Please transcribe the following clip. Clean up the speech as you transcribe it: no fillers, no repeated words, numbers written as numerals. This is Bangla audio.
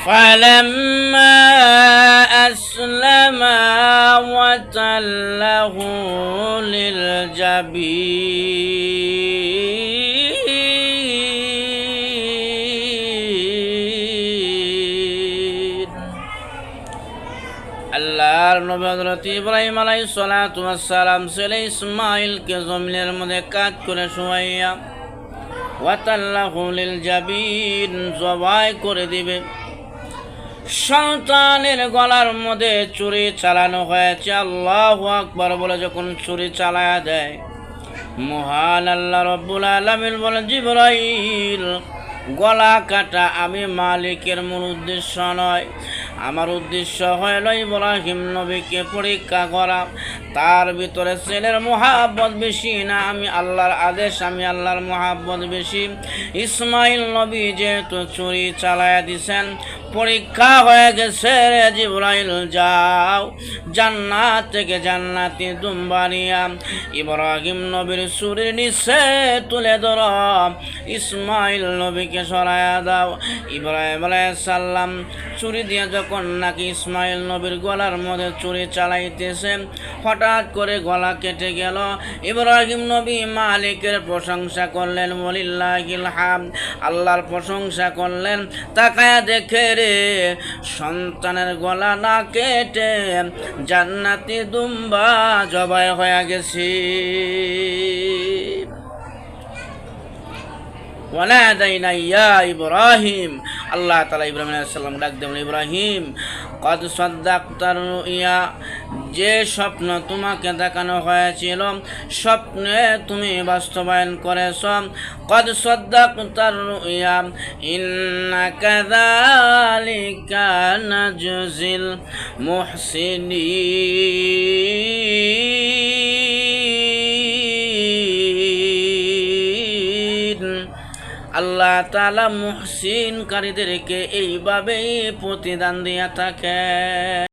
فلما أسلما وتله للجبين আল্লাহর নবী হযরত ইব্রাহিম আলাইহিস সালাতু ওয়াস সালাম ছেলে ইসমাঈলকে জমিনের মধ্যে কাজ করে শুয়াইয়া ওয়াতাল্লাহু লিল জাবিন জবাই করে দিবে। সন্তানের গলার মধ্যে ছুরি চালানো হয়েছে। আল্লাহু আকবার বলে যখন ছুরি চালায়া দেয়, মহান আল্লাহ রাব্বুল আলামিন বলেন, জিবরাইল গলা কাটা আমি মালিকের মূল উদ্দেশ্য নয়। আমার উদ্দেশ্য হইল ইব্রাহিম নবীকে পরীক্ষা করা। তার ভিতরে ছেলের মহাব্বত বেশি না আমি আল্লাহর আদেশ, আমি আল্লাহর মহাব্বত বেশি। ইসমাইল নবী যেহেতু ছুরি চালায়া দিছেন, পরীক্ষা হয়ে গেছে। রে জিবরাইল যাও জান্নাত থেকে জান্নাতি দুম্বা নিয়া ইব্রাহিম নবীর ছুরির নিচে তুলে ধর, ইসমাইল নবীকে সরাইয়া দাও। ইব্রাহিম আলাইহিস সালাম ছুরি দিয়ে যখন নাকি ইসমাইল নবীর গলার মধ্যে ছুরি চালাইতেছে, হঠাৎ করে গলা কেটে গেল। ইব্রাহিম নবী মালিকের প্রশংসা করলেন, ওয়ালিল্লাহিল হামদ, আল্লাহর প্রশংসা করলেন। তাকায়া দেখে রে সন্তানের গলা না কেটে জান্নাতি দুম্বা জবাই হয়ে গেছে। ওয়ানাদাইনা ইয়া ইব্রাহিম, আল্লাহ তাআলা ইব্রাহিম আলাইহিস সালাম ডাক দেন, ইব্রাহিম কদ সাদ্দাকতার রুইয়া, যে স্বপ্ন তোমাকে দেখানো হয়েছিল স্বপ্নে তুমি বাস্তবায়ন করেছ। কদ সাদ্দাকতার রুইয়া ইন্না কাযালিকা নাজজিল মুহসিনিন, আল্লাহ তাআলা মুহসিনকারীদেরকে এইভাবেই প্রতিদান দিয়া থাকে।